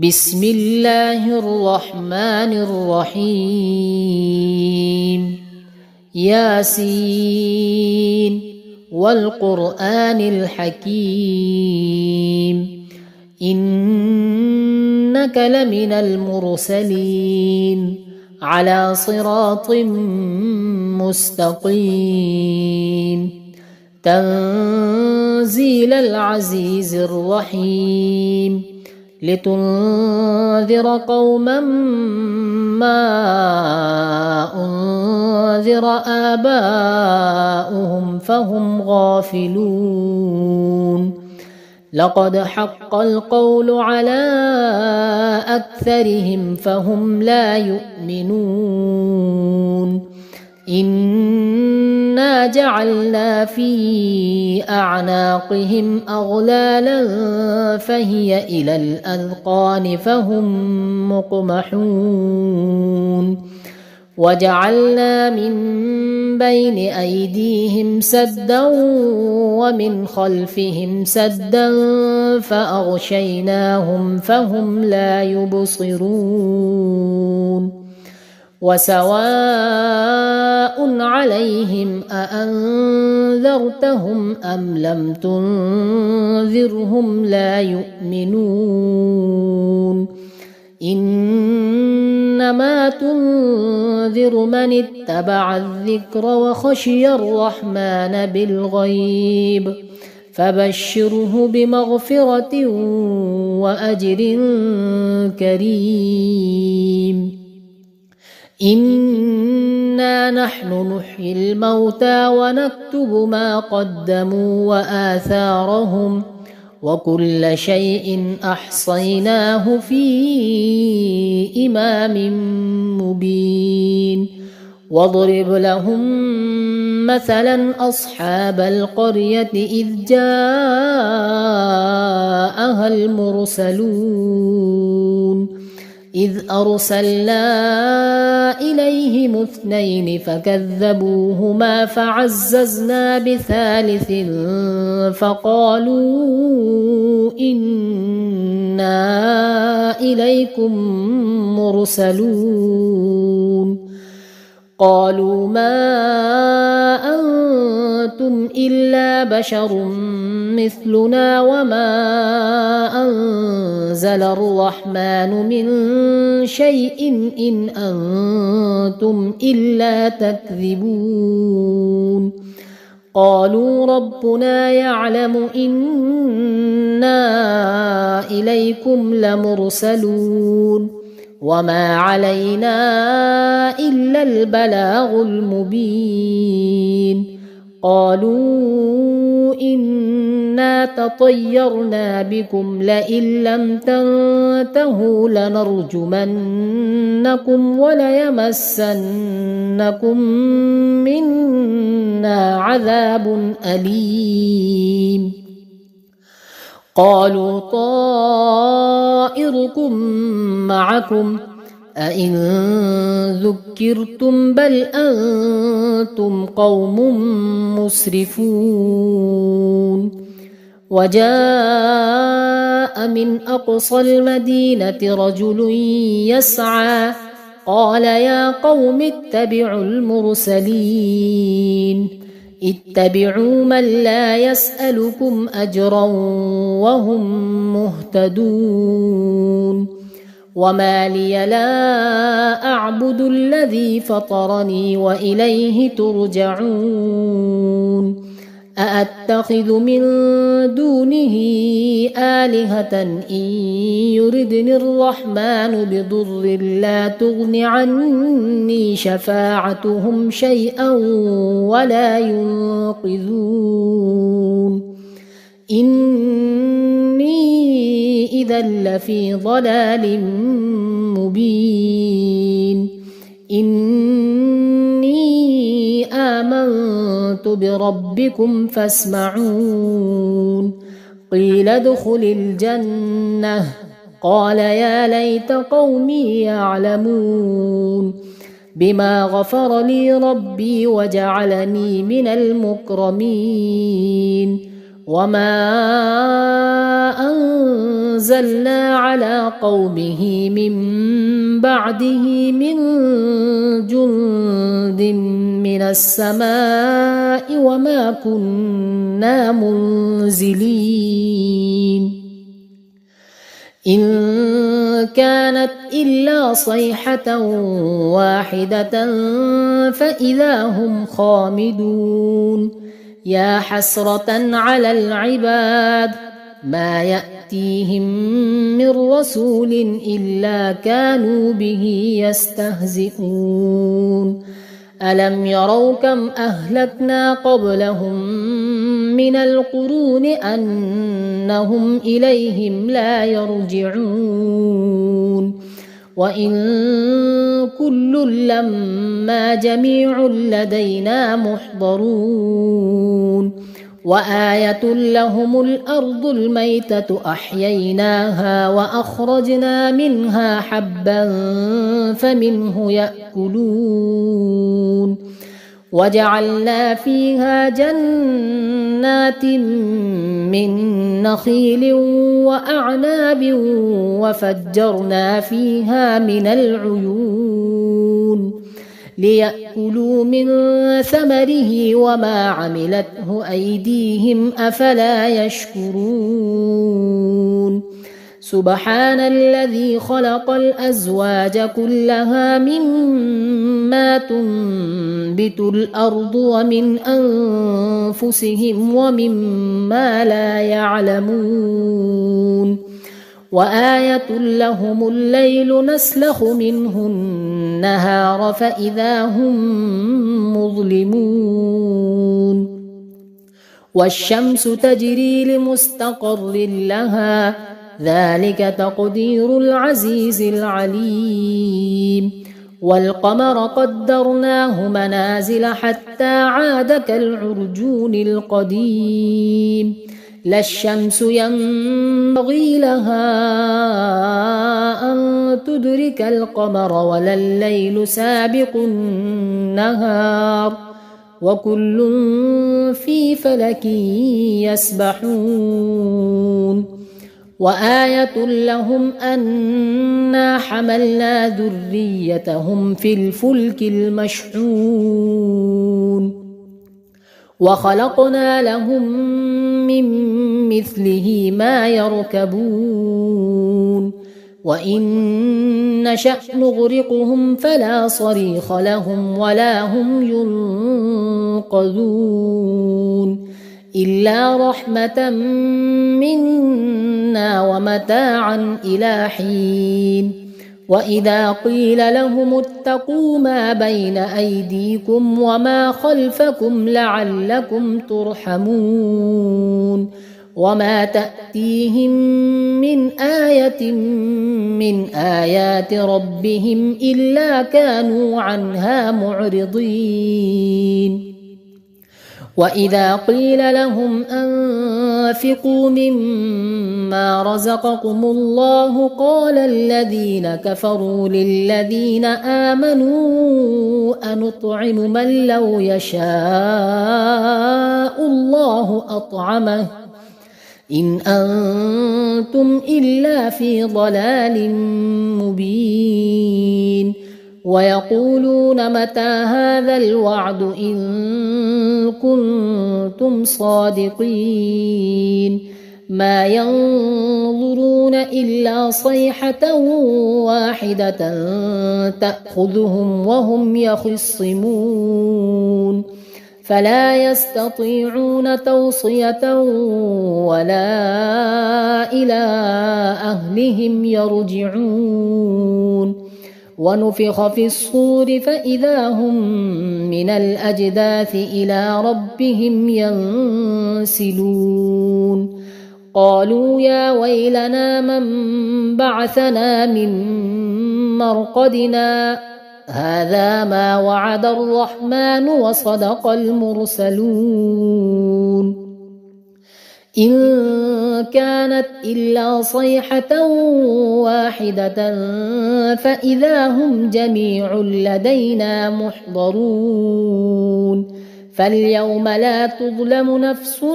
بسم الله الرحمن الرحيم ياسين والقرآن الحكيم إنك لمن المرسلين على صراط مستقيم تنزيل العزيز الرحيم لتنذر قوما ما أنذر آباؤهم فهم غافلون لقد حق القول على أكثرهم فهم لا يؤمنون إنا جعلنا في أعناقهم أغلالا فهي إلى الأذقان فهم مقمحون وجعلنا من بين أيديهم سدا ومن خلفهم سدا فأغشيناهم فهم لا يبصرون وسواء عليهم أأنذرتهم أم لم تنذرهم لا يؤمنون إنما تنذر من اتبع الذكر وخشي الرحمن بالغيب فبشره بمغفرة وأجر كريم إنا نحن نحيي الموتى ونكتب ما قدموا وآثارهم وكل شيء أحصيناه في إمام مبين واضرب لهم مثلا أصحاب القرية إذ جاءها المرسلون إذ أرسلنا إليهم 2 فكذبوهما فعززنا بثالث فقالوا إنا إليكم مرسلون قالوا ما أنتم إلا بشر مثلنا وما أنزل الرحمن من شيء إن أنتم إلا تكذبون قالوا ربنا يعلم إنا إليكم لمرسلون وما علينا إلا البلاغ المبين قالوا إنا تطيرنا بكم لئن لم تنتهوا لنرجمنكم وليمسنكم منا عذاب أليم قالوا طائركم معكم أئن ذكرتم بل أنتم قوم مسرفون وجاء من أقصى المدينة رجل يسعى قال يا قوم اتبعوا المرسلين اتبعوا من لا يسألكم أجرا وهم مهتدون وما لي لا أعبد الذي فطرني وإليه ترجعون أأتخذ من دونه آلهة إن يردني الرحمن بضر لا تغن عني شفاعتهم شيئا ولا ينقذون إني إذا لفي ضلال مبين إني آمنت بربكم فاسمعون قيل ادخل الجنة قال يا ليت قومي يعلمون بما غفر لي ربي وجعلني من المكرمين وما أنزلنا على قومه من بعده من جند من السماء وما كنا منزلين إن كانت إلا صيحة واحدة فإذا هم خامدون يا حسرة على العباد ما يأتيهم من رسول إلا كانوا به يستهزئون ألم يروا كم أهلكنا قبلهم من القرون أنهم إليهم لا يرجعون وإن كل لما جميع لدينا محضرون وآية لهم الأرض الميتة أحييناها وأخرجنا منها حبا فمنه يأكلون وجعلنا فيها جنات من نخيل وأعناب وفجرنا فيها من العيون ليأكلوا من ثمره وما عملته أيديهم أفلا يشكرون سبحان الذي خلق الأزواج كلها مما تنبت الأرض ومن أنفسهم ومما لا يعلمون وآية لهم الليل نسلخ منه النهار فإذا هم مظلمون والشمس تجري لمستقر لها ذلك تقدير العزيز العليم والقمر قدرناه منازل حتى عاد كالعرجون القديم لا الشمس ينبغي لها أن تدرك القمر ولا الليل سابق النهار وكل في فلك يسبحون وآية لهم أنا حملنا ذريتهم في الفلك المشحون وخلقنا لهم من مثله ما يركبون وإن نشأ نغرقهم فلا صريخ لهم ولا هم ينقذون إلا رحمة منا ومتاعا إلى حين وإذا قيل لهم اتقوا ما بين أيديكم وما خلفكم لعلكم ترحمون وما تأتيهم من آية من آيات ربهم إلا كانوا عنها معرضين وإذا قيل لهم أنفقوا مما رزقكم الله قال الذين كفروا للذين آمنوا أنطعم من لو يشاء الله أطعمه إن أنتم إلا في ضلال مبين ويقولون متى هذا الوعد إن كنتم صادقين ما ينظرون إلا صيحة واحدة تأخذهم وهم يخصمون فلا يستطيعون توصية ولا إلى أهلهم يرجعون ونفخ في الصور فإذا هم من الأجداث إلى ربهم ينسلون قالوا يا ويلنا من بعثنا من مرقدنا هذا ما وعد الرحمن وصدق المرسلون إن كانت إلا صيحة واحدة فإذا هم جميع لدينا محضرون فاليوم لا تظلم نفس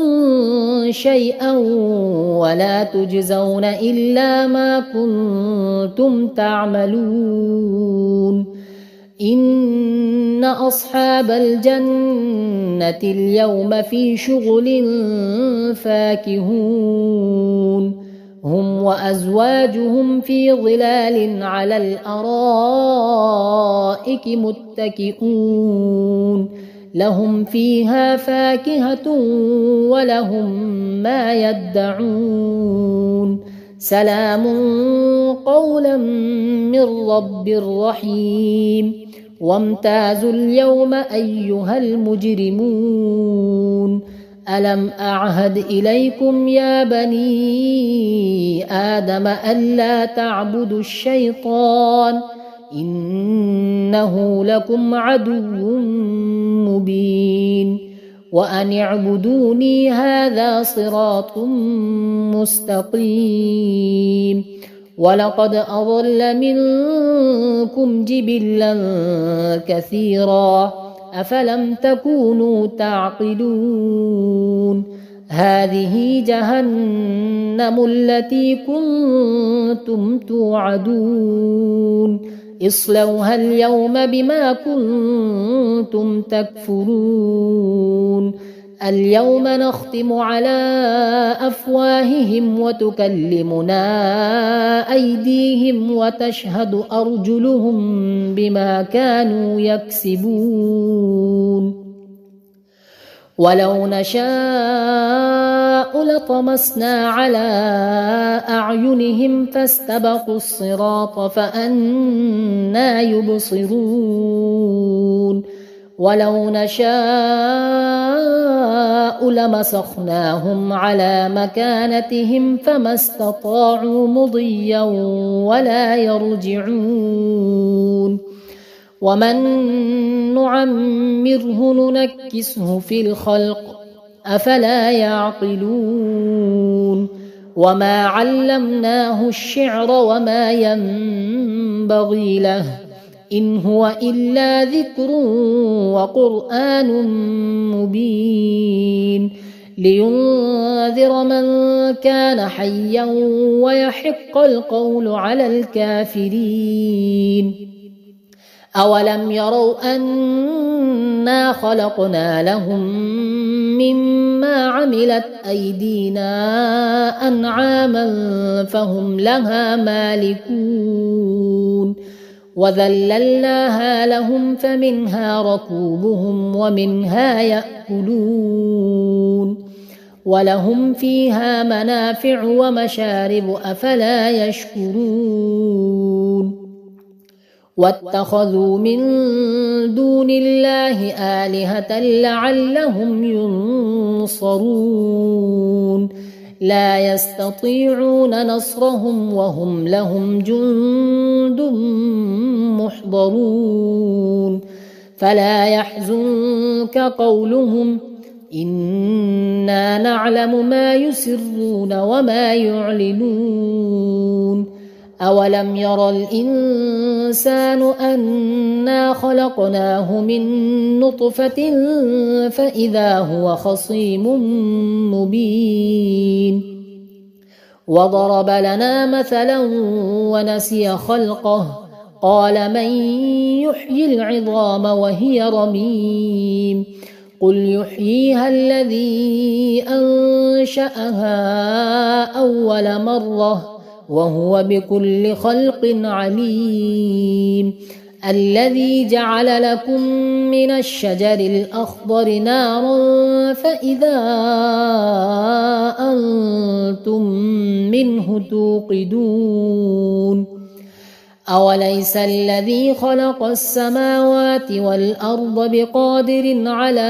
شيئا ولا تجزون إلا ما كنتم تعملون إن أصحاب الجنة اليوم في شغل فاكهون هم وأزواجهم في ظلال على الأرائك متكئون لهم فيها فاكهة ولهم ما يدعون سلام قولا من رب رحيم وامتازوا اليوم أيها المجرمون ألم أعهد إليكم يا بني آدم ألا تعبدوا الشيطان إنه لكم عدو مبين وأن اعبدوني هذا صراط مستقيم ولقد أضل منكم جبلا كثيرا أفلم تكونوا تعقلون هذه جهنم التي كنتم توعدون اصلوها اليوم بما كنتم تكفرون اليوم نختم على أفواههم وتكلمنا أيديهم وتشهد أرجلهم بما كانوا يكسبون ولو نشاء لطمسنا على أعينهم فاستبقوا الصراط فأنى يبصرون ولو نشاء لمسخناهم على مكانتهم فما استطاعوا مضيا ولا يرجعون ومن نعمره ننكسه في الخلق أفلا يعقلون وما علمناه الشعر وما ينبغي له إن هو إلا ذكر وقرآن مبين لينذر من كان حيا ويحق القول على الكافرين أولم يروا أنا خلقنا لهم مما عملت أيدينا أنعاما فهم لها مالكون وذللناها لهم فمنها ركوبهم ومنها يأكلون ولهم فيها منافع ومشارب أفلا يشكرون واتخذوا من دون الله آلهة لعلهم ينصرون لا يستطيعون نصرهم وهم لهم جند محضرون فلا يحزنك قولهم إنا نعلم ما يسرون وما يعلنون أولم ير الإنسان أنا خلقناه من نطفة فإذا هو خصيم مبين وضرب لنا مثلا ونسي خلقه قال من يحيي العظام وهي رميم قل يحييها الذي أنشأها أول مرة وهو بكل خلق عليم الذي جعل لكم من الشجر الأخضر نارا فإذا أنتم منه توقدون أوليس الذي خلق السماوات والأرض بقادر على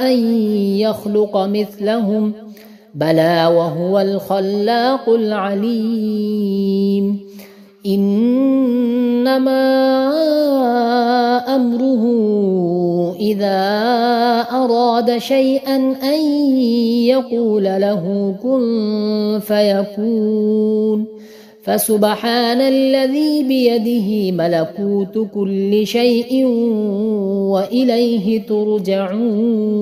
أن يخلق مثلهم بلى وهو الخلاق العليم إنما أمره إذا أراد شيئا أن يقول له كن فيكون فسبحان الذي بيده ملكوت كل شيء وإليه ترجعون.